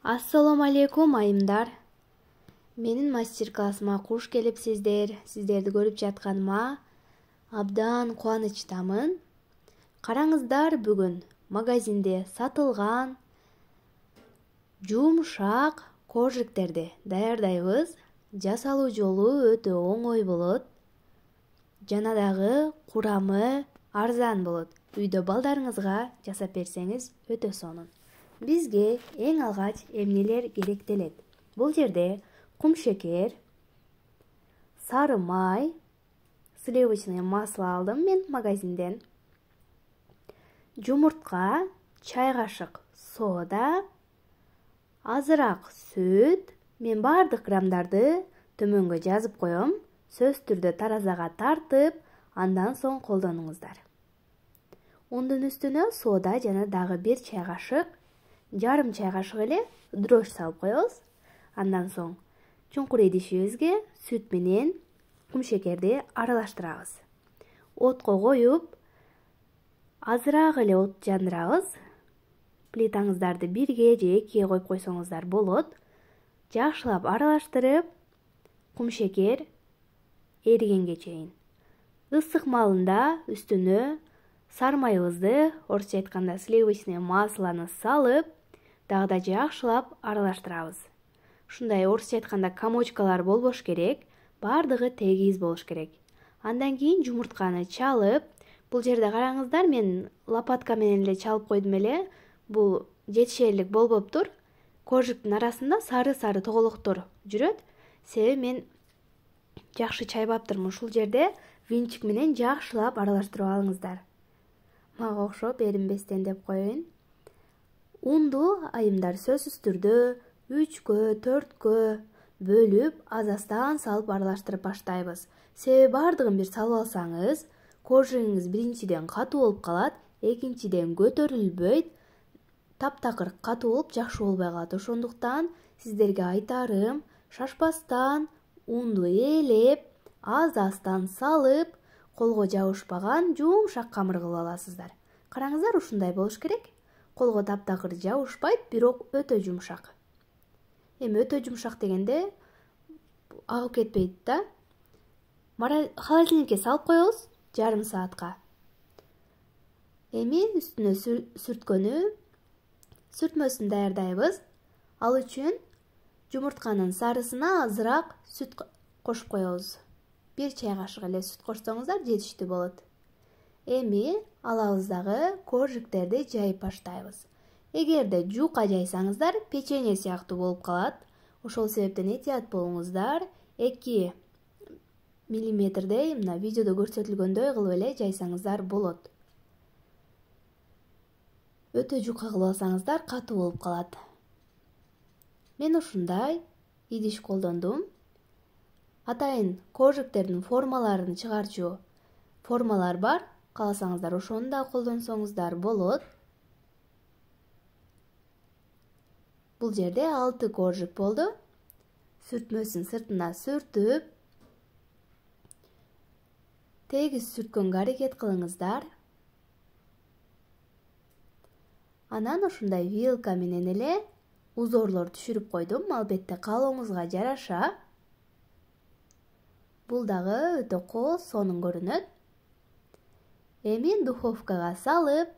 Assalamu алейкум айымдар. Менин мастер-классыма куш келипсиздер. Сиздерди көрүп жатканыма абдан кубанычтамын. Караңыздар, бүгүн магазинде сатылган жумшак кожиктерди даярдайбыз. Жасалуу жолу өтө оңой болот. Жана дагы курамы арзан болот. Үйдө балдарыңызга жасап берсеңиз өтө сонун. Бизге эң алгач эмнелер керектелет? Бул жерде кумшекер, сары май, сливочное масло алдым мен магазинден, жумуртка, чай кашык сода, азыраак сүт. Мен бардык граммдарды төмөнгө жазып коем. Сөз түрдө таразага тартып, андан соң колдонуңуздар. Ондун үстүнө сода жана дагы бир чай кашык, жарым чай кашык эле дрожь салып коебуз. Андан соң чуңкур идишибизге сүт менен кумшекерди аралаштырабыз. Отко коюп, азыраак эле от жандырабыз. Плитаңыздарды 1ге же 2ге коюп койсоңуздар болот. Жакшылап аралаштырып, кумшекер эригенге чейин. Ысык маалында үстүнө сары майыбызды, орусча айтканда сливочное маслону салып, дагы да жакшылап аралаштырабыз. Ушундай орусча айтканда комочкалар болбош керек, бардыгы тегиз болуш керек. Андан кийин жумуртканы чалып, бул жерде караңыздар, мен лопатка менен эле чалып койдум эле. Бул жетишерлик болбоптур. Кожиктин арасында сары тоголоктор жүрөт. Себеби мен жакшы чайбаптырмын. Ушул жерде винчик менен жакшылап аралаштырып алыңыздар. Мага окшоп эринбестен деп коеюн. Унду айымдар сөзсүз түрдө 3кө, 4кө бөлүп, аз-аздан салып аралаштырып баштайбыз. Себеби бардыгын бир салып алсаңыз, кожигиңиз биринчиден катуу болуп калат, экинчиден көтөрүлбөйт, таптакыр катуу болуп жакшы болбой калат. Ошондуктан сиздерге айтарым, шашпастан унду ээлеп, аз-аздан салып, колго жабышпаган жумшак камыр кылып аласыздар. Караңыздар, ушундай болуш керек. Колго таптакыр жабышпайт, бирок өтө жумшак. Эми өтө жумшак дегенде агып кетпейт да. Холодильникке салып коебуз жарым саатка. Эми үстүнө сүртмөсүн даярдайбыз. Ал үчүн жумуртканын сарысына азыраак сүт кошуп коебуз. 1 чай кашык эле сүт кошсоңуздар жетиштүү болот. Эми алабыз дагы кожиктерди жайып баштайбыз. Эгерде жука жайсаңыздар, печенье сыяктуу болуп калат. Ошол себептен этият болуңуздар. 2 миллиметрдей, мына видеодо көрсөтүлгөндөй кылып эле жайсаңыздар болот. Өтө жука кылып алсаңыздар катуу болуп калат. Мен ушундай идиш колдондум. Атайын кожиктердин формаларын чыгарчу формалар бар. Кааласаңыздар ошону да колдонсоңуздар болот. Бул жерде 6 кожик болду. Сүртмөсүн сыртына сүртүп, тегиз сүрткөнгө аракет кылыңыздар. Анан ушундай вилка менен эле узорлор түшүрүп койдум. Албетте каалооңузга жараша. Бул дагы өтө сонун көрүнөт. Эми духовкага салып,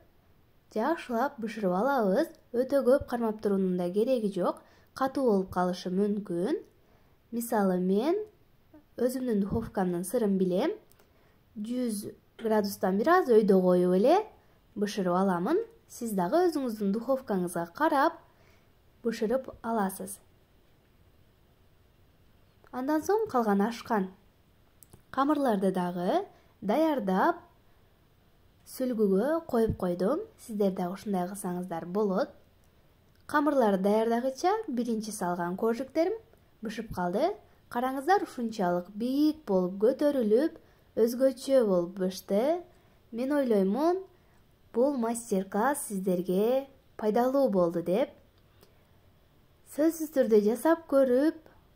жакшылап бышырып алабыз. Өтө көп кармап туруунун да кереги жок. Катуу болуп калышы мүмкүн. Мисалы, мен өзүмдүн духовкамдын сырын билем. 100 градустан бир аз өйдө коюп эле бышырып аламын. Сиз дагы өзүңүздүн духовкаңызга карап бышырып аласыз. Андан соң калган ашкан камырларды дагы даярдап сүлгүгө коюп койдум. Сиздер дагы ушундай кылсаңыздар болот. Камырларды даярдагыча биринчи салган кожиктерим бышып калды. Караңыздар, ушунчалык бийик болуп көтөрүлүп, өзгөчө болуп бышты. Мен ойлоймун, бул мастер-класс сиздерге пайдалуу болду деп. Сөзсүз түрдө жасап көрүп,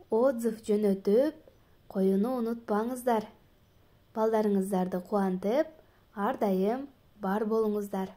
отзыв жөнөтүп коюуну унутпаңыздар. Балдарыңыздарды кубантып, ар дайым бар болуңуздар.